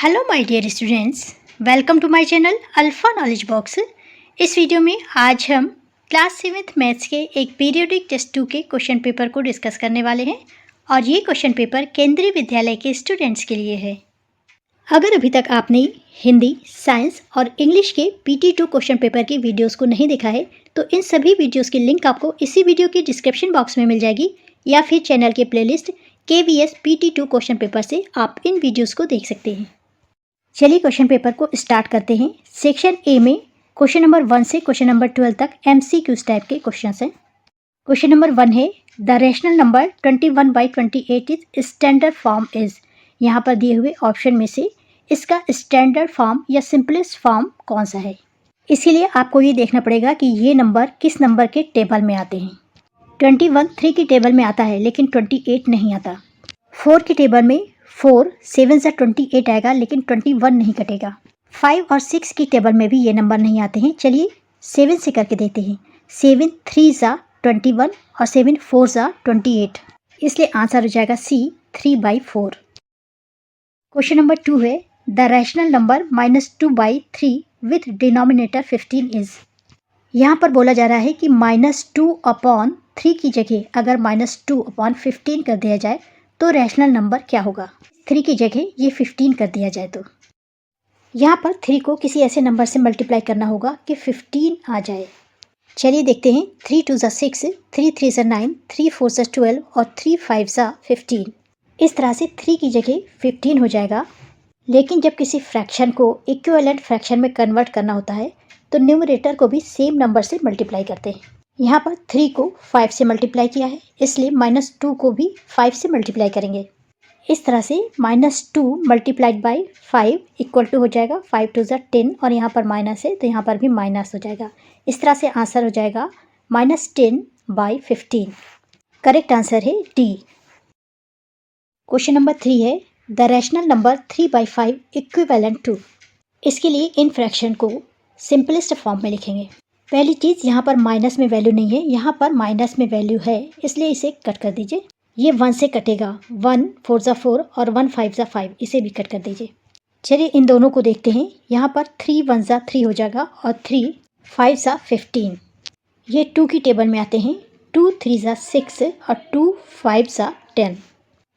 Hello my dear students, welcome to my channel Alpha Knowledge Box. इस video में आज हम क्लास 7th मैथ्स के एक पीरियोडिक टेस्ट 2 के क्वेश्चन पेपर को डिस्कस करने वाले हैं और ये क्वेश्चन पेपर केंद्रीय विद्यालय के स्टूडेंट्स के लिए है। अगर अभी तक आपने हिंदी, साइंस और इंग्लिश के PT2 क्वेश्चन पेपर की वीडियोज़ को नहीं देखा है तो इन सभी वीडियोज़ की लिंक आपको इसी वीडियो के डिस्क्रिप्शन बॉक्स में मिल जाएगी या फिर चैनल के playlist KVS PT2 question paper से आप इन वीडियोज़ को देख सकते हैं। चलिए क्वेश्चन पेपर को स्टार्ट करते हैं। सेक्शन ए में क्वेश्चन नंबर 1 से क्वेश्चन नंबर 12 तक MCQs टाइप के क्वेश्चंस हैं। क्वेश्चन नंबर 1 है the rational number 21/28 is standard form is. यहाँ पर दिए हुए ऑप्शन में से इसका स्टैंडर्ड फॉर्म या सिंपलेस्ट फॉर्म कौन सा है। इसके लिए आपको ये देखना पड़ेगा कि ये नंबर किस नंबर के टेबल में आते हैं। 21 3 की टेबल में आता है लेकिन 28 नहीं आता। 4 की टेबल में 4 7 से 28 आएगा लेकिन 21 नहीं कटेगा। 5 और 6 की टेबल में भी ये नंबर नहीं आते हैं। चलिए 7 से करके देते हैं। 7 3 सा 21 और 7 4 सा 28, इसलिए आंसर हो जाएगा C 3/4। क्वेश्चन नंबर 2 है the rational number -2/3 with denominator 15 is. यहाँ पर बोला जा रहा है कि -2/3 की जगह अगर -2/15 कर दिया जाए तो रैशनल नंबर क्या होगा। 3 की जगह ये 15 कर दिया जाए तो यहाँ पर 3 को किसी ऐसे नंबर से मल्टीप्लाई करना होगा कि 15 आ जाए। चलिए देखते हैं। 3 2 सा 6, 3 3 सा 9, 3 4 सा 12 और 3 5 सा 15। इस तरह से 3 की जगह 15 हो जाएगा। लेकिन जब किसी फ्रैक्शन को इक्विवेलेंट फ्रैक्शन में कन्वर्ट करना होता है तो न्यूमरेटर को भी सेम नंबर से मल्टीप्लाई करते हैं। यहाँ पर 3 को 5 से मल्टीप्लाई किया है, इसलिए -2 को भी 5 से मल्टीप्लाई करेंगे। इस तरह से -2 मल्टीप्लाइड बाई 5 इक्वल टू हो जाएगा 5 2 ज़ा 10 और यहाँ पर माइनस है तो यहाँ पर भी माइनस हो जाएगा। इस तरह से आंसर हो जाएगा -10/15। करेक्ट आंसर है D। क्वेश्चन नंबर 3 है the rational number 3/5 equivalent to. इसके लिए इन फ्रैक्शन को सिंपलेस्ट फॉर्म में लिखेंगे। पहली चीज़, यहाँ पर माइनस में वैल्यू नहीं है, यहाँ पर माइनस में वैल्यू है, इसलिए इसे कट कर दीजिए। ये 1 से कटेगा, 1 4 ज़ा 4 और 1 5 ज़ा 5, इसे भी कट कर दीजिए। चलिए इन दोनों को देखते हैं। यहाँ पर 3 1 ज़ा 3 हो जाएगा और 3 5 ज़ा 15। ये 2 की टेबल में आते हैं। 2 3 ज़ा 6 और 2 5 ज़ा 10।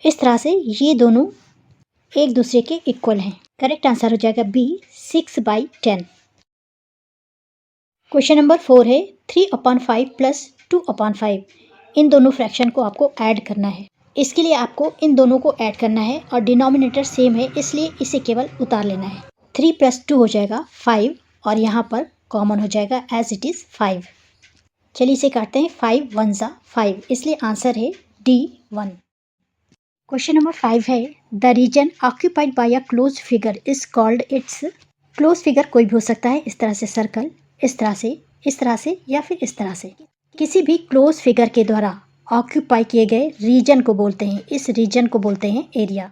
इस तरह से ये दोनों एक दूसरे के इक्वल हैं। करेक्ट आंसर हो जाएगा B 6/10। क्वेश्चन नंबर 4 है 3/5 प्लस 2/5। इन दोनों फ्रैक्शन को आपको ऐड करना है। इसके लिए आपको इन दोनों को ऐड करना है और डिनोमिनेटर सेम है, इसलिए इसे केवल उतार लेना है। 3 + 2 हो जाएगा 5 और यहाँ पर कॉमन हो जाएगा एज इट इज़ 5। चलिए इसे काटते हैं। 5 1 ज़ा 5, इसलिए आंसर है D 1। क्वेश्चन नंबर 5 है the region occupied by a close figure is called its. Close figure कोई भी हो सकता है, इस तरह से सर्कल, इस तरह से, इस तरह से या फिर इस तरह से। किसी भी क्लोज फिगर के द्वारा ऑक्यूपाई किए गए रीजन को बोलते हैं, इस रीजन को बोलते हैं एरिया।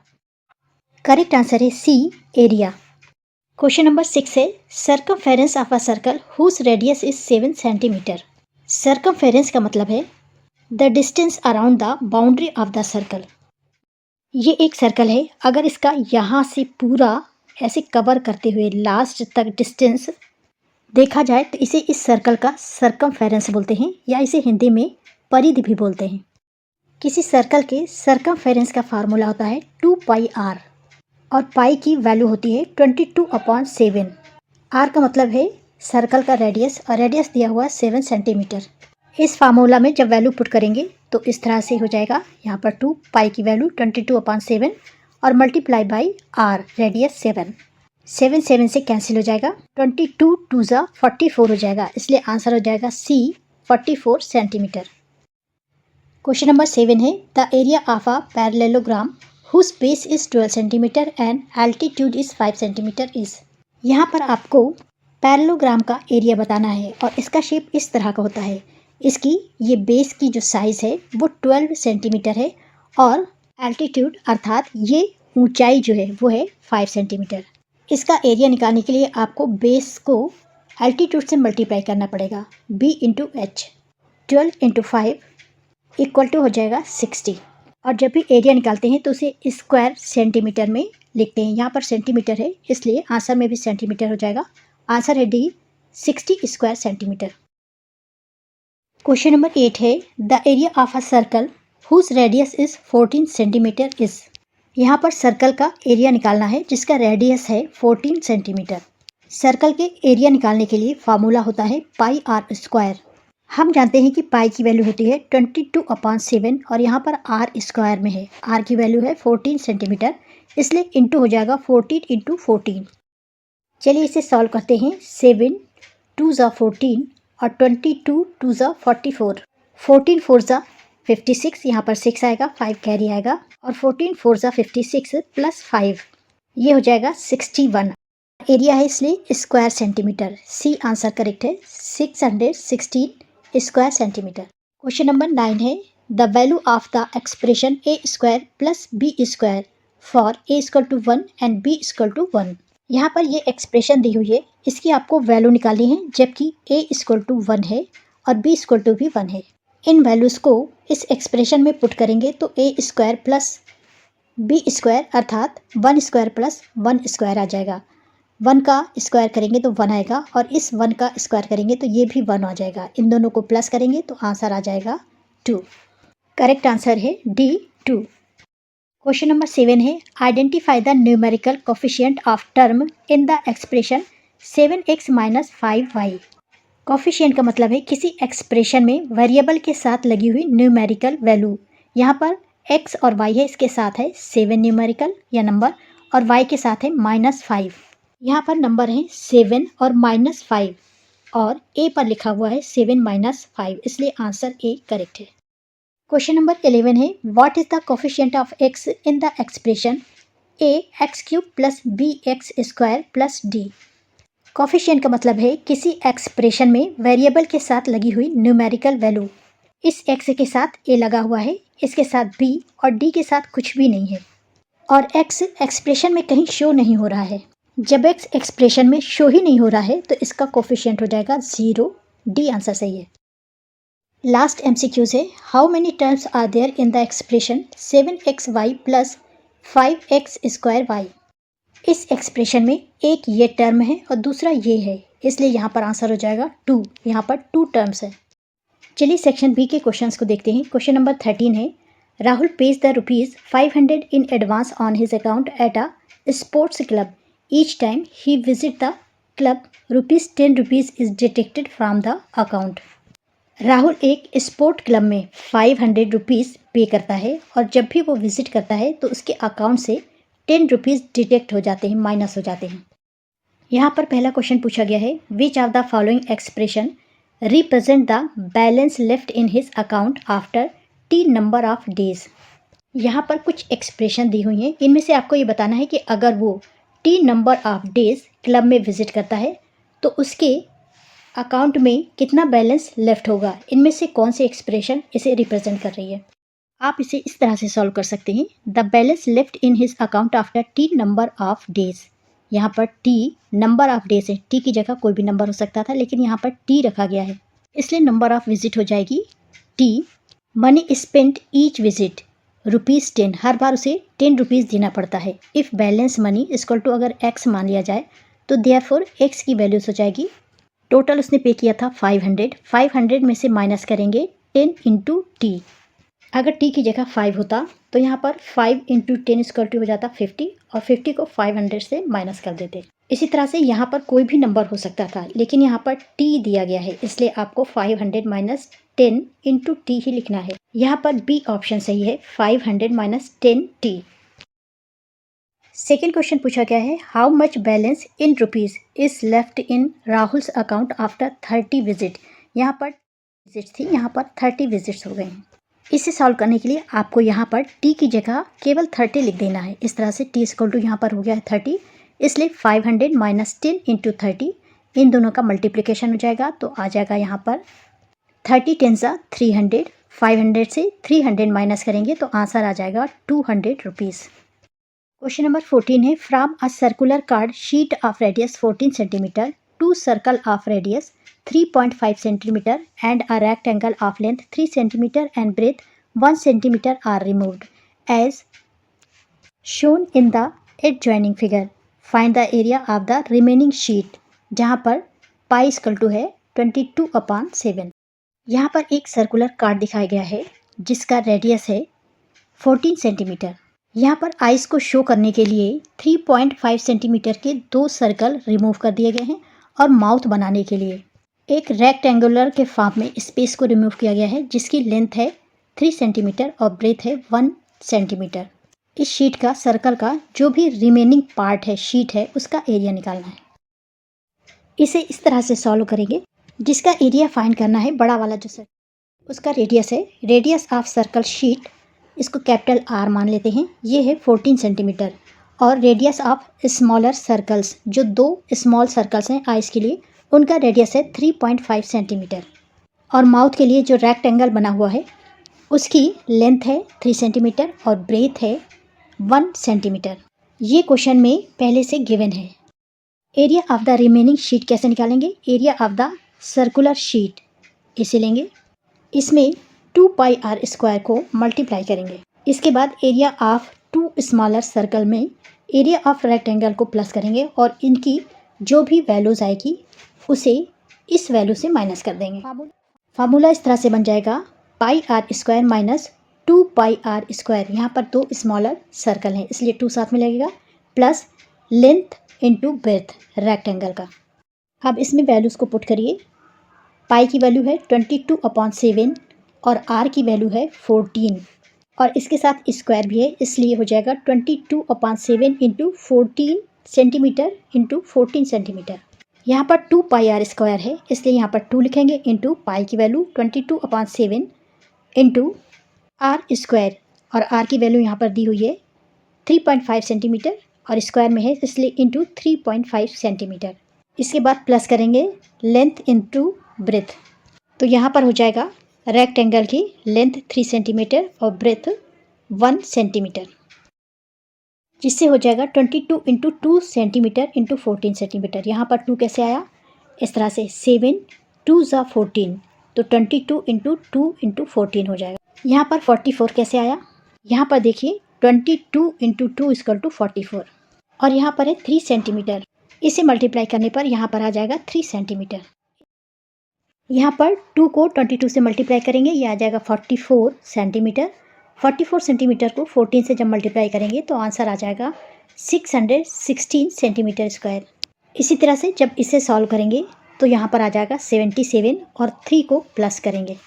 करेक्ट आंसर है C एरिया। क्वेश्चन नंबर 6 है circumference of a circle whose radius is 7 centimetre. Circumference का मतलब है the distance around the boundary of the circle. ये एक सर्कल है, अगर इसका यहाँ से पूरा ऐसे कवर करते हुए लास्ट तक डिस्टेंस देखा जाए तो इसे इस सर्कल का सर्कमफेरेंस बोलते हैं या इसे हिंदी में परिधि भी बोलते हैं। किसी सर्कल के सर्कमफेरेंस का फार्मूला होता है 2πr और पाई की वैल्यू होती है 22/7। r का मतलब है सर्कल का रेडियस और रेडियस दिया हुआ 7 सेंटीमीटर। इस फार्मूला में जब वैल्यू पुट करेंगे तो इस तरह से हो जाएगा। यहाँ पर 2 पाई की वैल्यू 22/7 और मल्टीप्लाई बाई r रेडियस 7। 7 7 से कैंसिल हो जाएगा। 22 2 ज़ा 44 हो जाएगा, इसलिए आंसर हो जाएगा C 44 सेंटीमीटर। क्वेश्चन नंबर 7 है the area of a parallelogram whose base is 12 centimetre and altitude is 5 centimetre is. यहाँ पर आपको पैरेललोग्राम का एरिया बताना है और इसका शेप इस तरह का होता है। इसकी ये बेस की जो साइज़ है वो 12 सेंटीमीटर है और एल्टीट्यूड अर्थात ये ऊंचाई जो है वो है 5 सेंटीमीटर। इसका एरिया निकालने के लिए आपको बेस को एल्टीट्यूड से मल्टीप्लाई करना पड़ेगा। B × H 12 × 5 इक्वल टू हो जाएगा 60 और जब भी एरिया निकालते हैं तो उसे स्क्वायर सेंटीमीटर में लिखते हैं। यहाँ पर सेंटीमीटर है इसलिए आंसर में भी सेंटीमीटर हो जाएगा। आंसर है D 60 square centimetre. Question number 8 है the area of a circle whose radius is 14 centimetre is. यहाँ पर सर्कल का एरिया निकालना है जिसका रेडियस है 14 सेंटीमीटर। सर्कल के एरिया निकालने के लिए फार्मूला होता है पाई आर स्क्वायर। हम जानते हैं कि पाई की वैल्यू होती है 22/7 और यहाँ पर आर स्क्वायर में है। आर की वैल्यू है 14 सेंटीमीटर इसलिए इंटू हो जाएगा 14 × 14। चलिए इसे सॉल्व करते हैं। 7 2 ज़ा 14 और 22 2 ज़ा 44। 14 4 ज़ा 56, यहाँ पर 6 आएगा, 5 कैरी आएगा और 14 4 ज़ा 56 प्लस 5 ये हो जाएगा 61। एरिया है इसलिए square centimetre. C answer correct है 616 स्क्वायर सेंटीमीटर। क्वेश्चन नंबर 9 है the value of the expression A square plus B square for A equal to 1 and B equal to 1। यहाँ पर ये एक्सप्रेशन दी हुई है, इसकी आपको वैल्यू निकालनी है जबकि ए इक्वल टू 1 है और बी इक्वल टू भी 1 है। इन वैल्यूज़ को इस एक्सप्रेशन में पुट करेंगे तो ए स्क्वायर प्लस बी स्क्वायर अर्थात 1 स्क्वायर प्लस 1 स्क्वायर आ जाएगा। 1 का स्क्वायर करेंगे तो 1 आएगा और इस 1 का स्क्वायर करेंगे तो ये भी 1 आ जाएगा। इन दोनों को प्लस करेंगे तो आंसर आ जाएगा 2। करेक्ट आंसर है डी 2। क्वेश्चन नंबर 7 है identify the numerical coefficient of term in the expression 7x - 5y। Coefficient का मतलब है किसी एक्सप्रेशन में वेरिएबल के साथ लगी हुई न्यूमेरिकल वैल्यू। यहाँ पर x और y है, इसके साथ है 7 न्यूमेरिकल या नंबर और y के साथ है -5। यहाँ पर नंबर है 7 और -5 और a पर लिखा हुआ है 7 - 5 इसलिए आंसर ए करेक्ट है। क्वेश्चन नंबर 11 है what is the coefficient of x in the expression ax³ + bx² + d। Coefficient का मतलब है किसी एक्सप्रेशन में वेरिएबल के साथ लगी हुई न्यूमेरिकल वैल्यू। इस x के साथ a लगा हुआ है, इसके साथ b और d के साथ कुछ भी नहीं है और x एक्सप्रेशन में कहीं शो नहीं हो रहा है। जब x एक्सप्रेशन में शो ही नहीं हो रहा है तो इसका कोफिशिएंट हो जाएगा 0। डी आंसर सही है। लास्ट MCQs है how many terms are there in the expression 7xy + 5x² y। इस एक्सप्रेशन में एक ये टर्म है और दूसरा ये है इसलिए यहाँ पर आंसर हो जाएगा 2। यहाँ पर 2 टर्म्स है। चलिए सेक्शन बी के क्वेश्चंस को देखते हैं। क्वेश्चन नंबर 13 है Rahul page the ₹500 in advance on his account at a sports club. Each time he visit the club ₹10 is detected from the account. Rahul एक स्पोर्ट क्लब में ₹500 पे करता है और जब भी वो विजिट करता है तो उसके अकाउंट से ₹10 डिटेक्ट हो जाते हैं, माइनस हो जाते हैं। यहाँ पर पहला क्वेश्चन पूछा गया है which of the following expression represent the balance left in his account after T number of days. यहाँ पर कुछ एक्सप्रेशन दी हुई हैं, इनमें से आपको ये बताना है कि अगर वो T number of days club में विजिट करता है तो उसके अकाउंट में कितना बैलेंस लेफ्ट होगा। इनमें से कौन सी एक्सप्रेशन इसे रिप्रेजेंट कर रही है। आप इसे इस तरह से सॉल्व कर सकते हैं the balance left in his account after T number of days. यहाँ पर टी नंबर ऑफ डेज है, टी की जगह कोई भी नंबर हो सकता था लेकिन यहाँ पर टी रखा गया है इसलिए नंबर ऑफ विजिट हो जाएगी T. Money spent each visit ₹10, हर बार उसे ₹10 देना पड़ता है। If balance money equal to अगर x मान लिया जाए तो देयरफॉर x की वैल्यूज हो जाएगी। टोटल उसने पे किया था 500 में से माइनस करेंगे 10 × t। अगर t की जगह 5 होता तो यहाँ पर 5 × 10 इक्वल टू हो जाता 50 और 50 को 500 से माइनस कर देते। इसी तरह से यहाँ पर कोई भी नंबर हो सकता था लेकिन यहाँ पर t दिया गया है इसलिए आपको 500 - 10 × t ही लिखना है। यहाँ पर बी ऑप्शन सही है 500 - 10t। सेकेंड क्वेश्चन पूछा गया है how much balance in rupees is left in Rahul's account after 30 visit. यहाँ पर विजिट थी, यहाँ पर 30 विजिट्स हो गए हैं। इसे सॉल्व करने के लिए आपको यहाँ पर t की जगह केवल 30 लिख देना है। इस तरह से t इक्वल टू यहाँ पर हो गया है 30 इसलिए 500 - 10 × 30 इन दोनों का मल्टीप्लिकेशन हो जाएगा तो आ जाएगा यहाँ पर 30 10 = 300। 500 से 300 माइनस करेंगे तो आंसर आ जाएगा ₹200। क्वेश्चन नंबर 14 है from a circular card sheet of radius 14 centimetre two circle of radius 3.5 centimeter and a rectangle of length 3 centimeter and breadth 1 centimeter are removed. As shown in the adjoining figure. Find the area of the remaining sheet, जहाँ पर pi equal to है 22/7। यहाँ पर एक circular card दिखाया गया है जिसका रेडियस है 14 सेंटीमीटर। यहाँ पर आइस को शो करने के लिए 3.5 सेंटीमीटर के 2 सर्कल रिमूव कर दिए गए हैं और माउथ बनाने के लिए एक रेक्टेंगुलर के फॉर्म में स्पेस को रिमूव किया गया है जिसकी लेंथ है 3 सेंटीमीटर और ब्रेथ है 1 सेंटीमीटर। इस शीट का सर्कल का जो भी रिमेनिंग पार्ट है शीट है उसका एरिया निकालना है। इसे इस तरह से सॉल्व करेंगे जिसका एरिया फाइंड करना है बड़ा वाला जो सर्कल उसका रेडियस है। रेडियस ऑफ सर्कल शीट, इसको कैपिटल आर मान लेते हैं, ये है 14 सेंटीमीटर। और रेडियस ऑफ स्मॉलर सर्कल्स, जो 2 स्मॉल सर्कल्स हैं आइस के लिए, उनका रेडियस है 3.5 सेंटीमीटर। और माउथ के लिए जो रेक्टेंगल बना हुआ है उसकी लेंथ है 3 सेंटीमीटर और ब्रेथ है 1 सेंटीमीटर। ये क्वेश्चन में पहले से गिवन है। Area of the remaining sheet कैसे निकालेंगे? Area of the circular sheet इसे लेंगे, इसमें 2 पाई आर स्क्वायर को मल्टीप्लाई करेंगे। इसके बाद एरिया ऑफ 2 स्मॉलर सर्कल में एरिया ऑफ रेक्टेंगल को प्लस करेंगे और इनकी जो भी वैल्यूज आएगी उसे इस वैल्यू से माइनस कर देंगे। फार्मूला इस तरह से बन जाएगा pi R square minus 2 pi R square. यहाँ पर 2 स्मॉलर सर्कल हैं इसलिए 2 साथ में लगेगा, plus length into breadth rectangle का। अब इसमें वैल्यूज़ को पुट करिए। पाई की वैल्यू है 22/7 और आर की वैल्यू है 14 और इसके साथ स्क्वायर भी है इसलिए हो जाएगा 22/7 इंटू 14 सेंटीमीटर इंटू 14 सेंटीमीटर। यहाँ पर 2 पाई आर स्क्वायर है इसलिए यहाँ पर 2 लिखेंगे इंटू पाई की वैल्यू 22/7 इंटू आर स्क्वायर, और आर की वैल्यू यहाँ पर दी हुई है 3.5 सेंटीमीटर और स्क्वायर में है इसलिए इंटू 3.5 सेंटीमीटर। इसके बाद प्लस करेंगे लेंथ इंटू ब्रेथ, तो यहाँ पर हो जाएगा रेक्टेंगल की लेंथ 3 सेंटीमीटर और ब्रेथ 1 सेंटीमीटर, जिससे हो जाएगा 22 इंटू 2 सेंटीमीटर इंटू 14 सेंटीमीटर। यहाँ पर 2 कैसे आया? इस तरह से 7 2 ज़ा 14, तो 22 इंटू 2 इंटू 14 हो जाएगा। यहाँ पर 44 कैसे आया? यहाँ पर देखिए 22 इंटू 2 इक्वल टू 44 और यहाँ पर है 3 सेंटीमीटर। इसे मल्टीप्लाई करने पर यहाँ पर आ जाएगा 3 सेंटीमीटर। यहाँ पर 2 को 22 से मल्टीप्लाई करेंगे, ये आ जाएगा 44 सेंटीमीटर। 44 सेंटीमीटर को 14 से जब मल्टीप्लाई करेंगे तो आंसर आ जाएगा 616 सेंटीमीटर स्क्वायर। इसी तरह से जब इसे सॉल्व करेंगे तो यहाँ पर आ जाएगा 77 और 3 को प्लस करेंगे।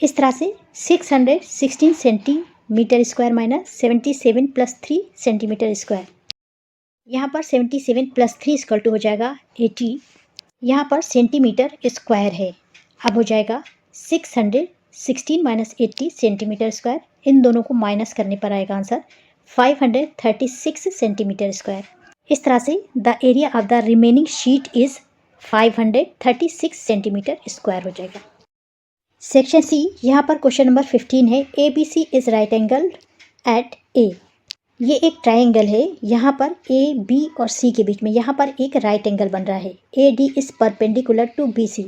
इस तरह से 616 centimetre square minus 77 plus 3 centimetre square. यहाँ पर 77 प्लस 3 इक्वल टू हो जाएगा 80। यहाँ पर सेंटीमीटर स्क्वायर है, अब हो जाएगा 616 माइनस 80 सेंटीमीटर स्क्वायर। इन दोनों को माइनस करने पर आएगा आंसर 536 सेंटीमीटर स्क्वायर। इस तरह से the area of the remaining sheet is 536 centimetre square हो जाएगा। सेक्शन सी, यहाँ पर क्वेश्चन नंबर 15 है। A B C is right angle at A. ये एक ट्राइंगल है, यहाँ पर ए बी और सी के बीच में यहाँ पर एक राइट एंगल बन रहा है। A D is perpendicular to B C.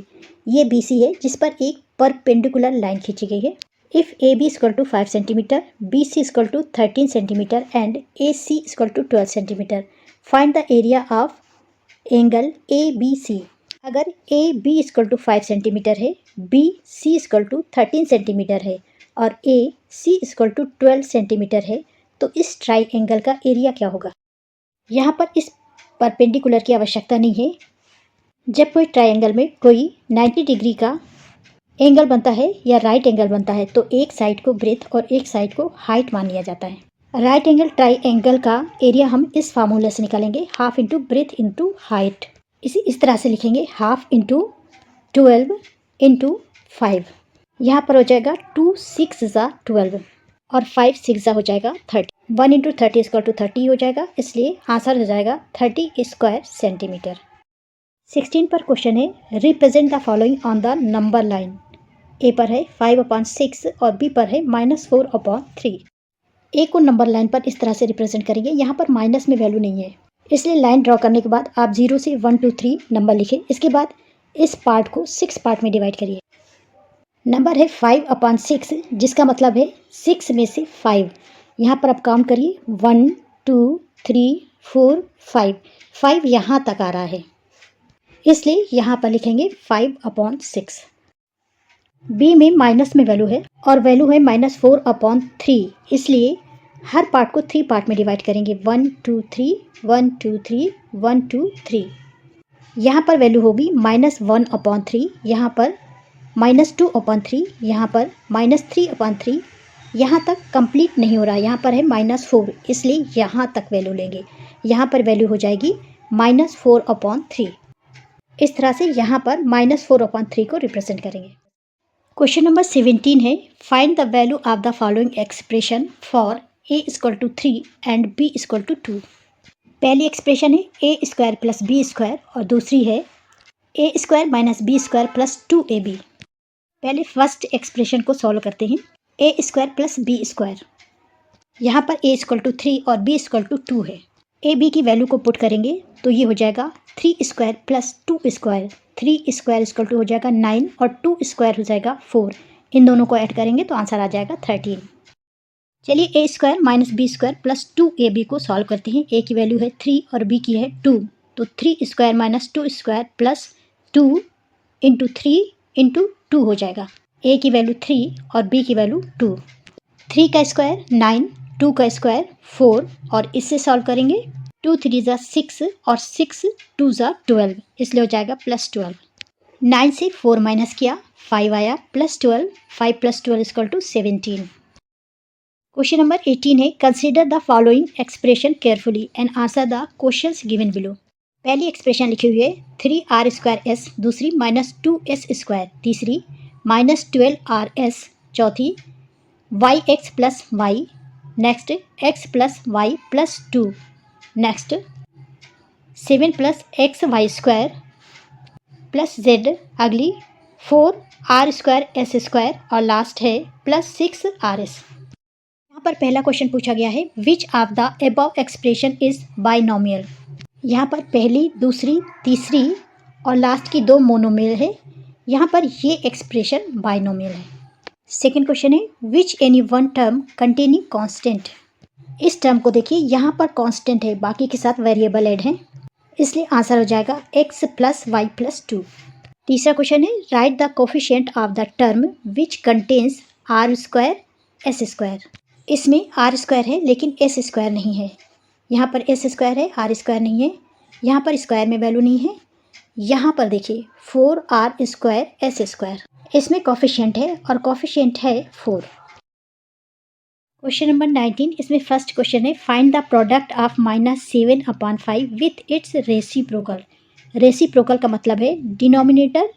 ये बी सी है जिस पर एक परपेंडिकुलर लाइन खींची गई है। If A B equal to 5 centimetre, B C equal to 13 centimetre and A C equal to 12 centimetre, find the area of angle A B C. अगर A B equal to 5 centimetre है, B C equal to 13 centimetre है और A C equal to 12 centimetre है, तो इस triangle का area क्या होगा? यहाँ पर इस परपेंडिकुलर की आवश्यकता नहीं है। जब कोई ट्राइंगल में कोई 90 डिग्री का एंगल बनता है या राइट एंगल बनता है तो एक साइड को ब्रेथ और एक साइड को हाइट मान लिया जाता है। राइट एंगल ट्राइंगल का एरिया हम इस फार्मूले से निकालेंगे, half into breadth into height. इस तरह से लिखेंगे, हाफ इंटू 12 इंटू 5। यहाँ पर हो जाएगा 2 6 ज़ा 12 और 5 6 ज़ा हो जाएगा 30। 1 इंटू 30 इक्वल टू 30 हो जाएगा, इसलिए आंसर हो जाएगा 30 स्क्वायर सेंटीमीटर। 16 पर क्वेश्चन है, represent the following on the number line. A पर है 5/6 और बी पर है -4/3। ए को नंबर लाइन पर इस तरह से रिप्रेजेंट करेंगे। यहाँ पर माइनस में वैल्यू नहीं है, इसलिए लाइन ड्रॉ करने के बाद आप 0 से 1 2 3 नंबर लिखें। इसके बाद इस पार्ट को 6 पार्ट में डिवाइड करिए। नंबर है 5/6 जिसका मतलब है 6 में से 5, यहाँ पर आप काउंट करिए 1 2 3 4 5, 5 यहाँ तक आ रहा है, इसलिए यहाँ पर लिखेंगे 5/6। बी में माइनस में वैल्यू है और वैल्यू है -4/3, इसलिए हर पार्ट को 3 पार्ट में डिवाइड करेंगे। 1 2 3 1 2 3 1 2 3। यहाँ पर वैल्यू होगी -1/3, यहाँ पर -2/3, यहाँ पर -3/3। यहाँ तक कंप्लीट नहीं हो रहा, यहाँ पर है -4, इसलिए यहाँ तक वैल्यू लेंगे। यहाँ पर वैल्यू हो जाएगी -4/3। इस तरह से यहाँ पर -4/3 को रिप्रेजेंट करेंगे। क्वेश्चन नंबर 17 है, find the value of the following expression for a = 3 and b = 2। पहली एक्सप्रेशन है a² + b² और दूसरी है a² - b² + 2ab। पहले फर्स्ट एक्सप्रेशन को सॉल्व करते हैं। a² + b², यहाँ पर a = 3 और b = 2 है। a b की वैल्यू को पुट करेंगे तो ये हो जाएगा 3² + 2²। 3² हो जाएगा 9 और 2² हो जाएगा 4। इन दोनों को ऐड करेंगे तो आंसर आ जाएगा 13। चलिए a² - b² + 2ab को सॉल्व करते हैं। a की वैल्यू है 3 और b की है 2, तो 3² - 2² + 2 × 3 × 2 हो जाएगा। a की वैल्यू 3 और b की वैल्यू 2। 3 का स्क्वायर 9, 2 का स्क्वायर 4 और इससे सॉल्व करेंगे। 2 3 = 6 और 6 2 = 12, इसलिए हो जाएगा +12। 9 से 4 माइनस किया, 5 आया, +12, 5 + 12 = 17। क्वेश्चन नंबर 18 है, consider the following expression carefully and answer the questions given below. पहली एक्सप्रेशन लिखी हुई है 3r²s, दूसरी -2s², तीसरी -12rs, चौथी yx + y, next x + y + 2, next 7 + xy² + z, अगली 4r²s² और लास्ट है +6rs। यहाँ पर पहला क्वेश्चन पूछा गया है, which of the above expression is binomial. यहाँ पर पहली, दूसरी, तीसरी और लास्ट की 2 मोनोमियल है। यहाँ पर ये एक्सप्रेशन बाइनोमियल है। सेकेंड क्वेश्चन है, which any one term containing constant. इस टर्म को देखिए, यहाँ पर कांस्टेंट है, बाकी के साथ वेरिएबल ऐड हैं, इसलिए आंसर हो जाएगा x + y + 2। तीसरा क्वेश्चन है, right the coefficient of the term which contains r² s²। इसमें r² है लेकिन s² नहीं है। यहाँ पर s² है, r² नहीं है। यहाँ पर स्क्वायर में वैल्यू नहीं है। यहाँ पर देखिए 4r² s², इसमें कोफिशिएंट है और कोफिशिएंट है 4। क्वेश्चन नंबर 19, इसमें फर्स्ट क्वेश्चन है, find the product of -7/5 with its reciprocal. Reciprocal का मतलब है डिनोमिनेटर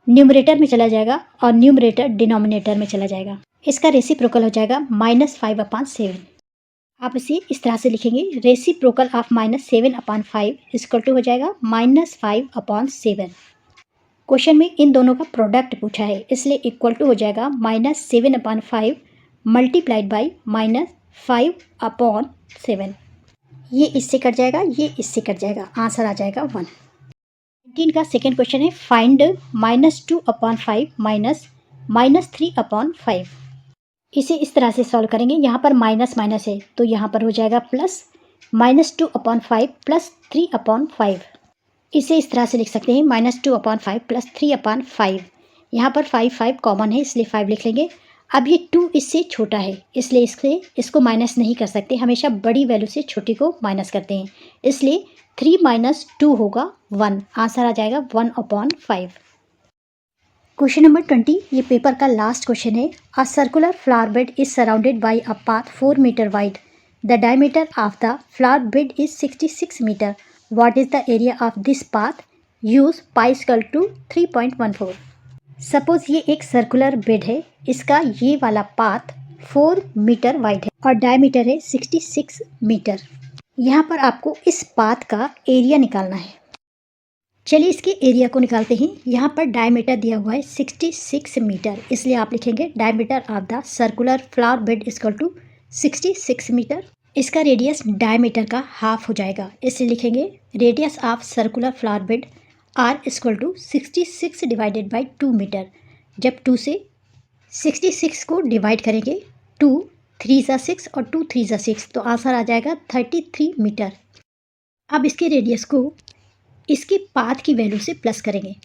न्यूमरेटर में चला जाएगा और न्यूमरेटर डिनोमिनेटर में चला जाएगा। इसका रेसिप्रोकल हो जाएगा -5/7। आप इसे इस तरह से लिखेंगे, रेसिप्रोकल ऑफ -7/5 = हो जाएगा -5/7। क्वेश्चन में इन दोनों का प्रोडक्ट पूछा है, इसलिए इक्वल टू हो जाएगा -7/5 मल्टीप्लाइड बाई -5/7। ये इससे कट जाएगा, ये इससे कट जाएगा, आंसर आ जाएगा 1। 19 का सेकेंड क्वेश्चन है, फाइंड -2/5 -3/5। इसे इस तरह से सॉल्व करेंगे, यहाँ पर माइनस माइनस है तो यहाँ पर हो जाएगा प्लस, -2/5 + 3/5। इसे इस तरह से लिख सकते हैं, -2/5 + 3/5। यहाँ पर 5 कॉमन है, इसलिए 5 लिख लेंगे। अब ये 2 इससे छोटा है, इसलिए इसको माइनस नहीं कर सकते, हमेशा बड़ी वैल्यू से छोटी को माइनस करते हैं, इसलिए 3 - 2 होगा 1, आंसर आ जाएगा 1/5। क्वेश्चन नंबर 20, ये पेपर का लास्ट क्वेश्चन है। A circular flower bed is surrounded by a path 4 metre wide. The diameter of the flower bed is 66 metre. What is the area of this path? Use pi = 3.14। Suppose ये एक circular bed है, इसका ये वाला path 4 metre wide है और diameter है 66 metre. यहाँ पर आपको इस पाथ का एरिया निकालना है। चलिए इसके एरिया को निकालते हैं। यहाँ पर डायमीटर दिया हुआ है 66 मीटर, इसलिए आप लिखेंगे diameter of the circular flower bed = 66 metre. इसका रेडियस डायमीटर का हाफ हो जाएगा, इसलिए लिखेंगे radius of circular flower bed r = 66 / 2 metre. जब 2 से 66 को डिवाइड करेंगे, 2 3 ज़ा 6 और 2 3 ज़ा 6, तो आंसर आ जाएगा 33 मीटर। अब इसके रेडियस को इसके पाथ की वैल्यू से प्लस करेंगे।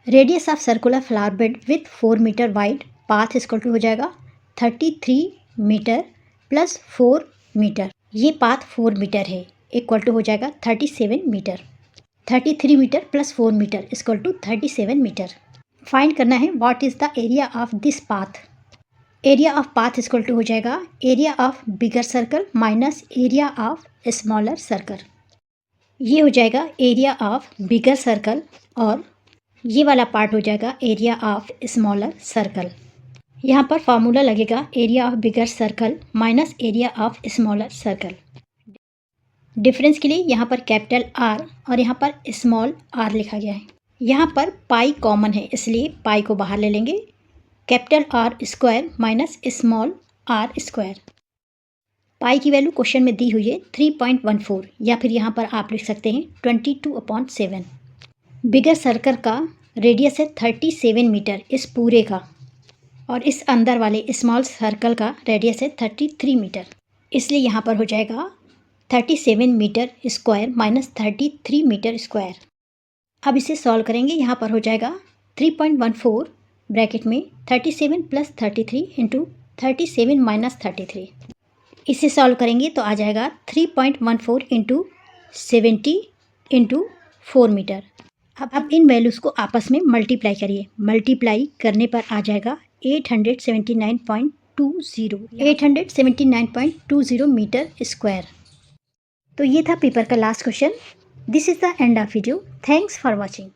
Radius of circular flower bed with 4 metre wide, path equal to हो जाएगा 33 मीटर प्लस 4 मीटर। ये पाथ 4 मीटर है, इक्वल टू हो जाएगा 37 metre. 33 metre plus 4 metre equal to 37 metre. Find करना है what is the area of this path. Area of path equal to हो जाएगा area of bigger circle minus area of smaller circle. ये हो जाएगा area of bigger circle और ये वाला पार्ट हो जाएगा एरिया ऑफ स्मॉलर सर्कल। यहाँ पर फार्मूला लगेगा area of bigger circle minus area of smaller circle. Difference के लिए यहाँ पर कैपिटल आर और यहाँ पर स्मॉल आर लिखा गया है। यहाँ पर पाई कॉमन है, इसलिए पाई को बाहर ले लेंगे। Capital R square minus small R square. Pi की वैल्यू क्वेश्चन में दी हुई है 3.14, या फिर यहाँ पर आप लिख सकते हैं 22/7। बिगर सर्कल का रेडियस है 37 मीटर इस पूरे का, और इस अंदर वाले स्मॉल सर्कल का रेडियस है 33 मीटर, इसलिए यहाँ पर हो जाएगा 37 metre square minus 33 metre square. अब इसे सॉल्व करेंगे। यहाँ पर हो जाएगा 3.14 ब्रैकेट में 37 प्लस 33 इंटू 37 माइनस 33। इसे सॉल्व करेंगे तो आ जाएगा 3.14 इंटू 70 इंटू 4 मीटर। अब इन वैल्यूज़ को आपस में मल्टीप्लाई करिए। मल्टीप्लाई करने पर आ जाएगा 879.20 मीटर स्क्वायर। तो ये था पेपर का last question. This is the end of video. Thanks for watching.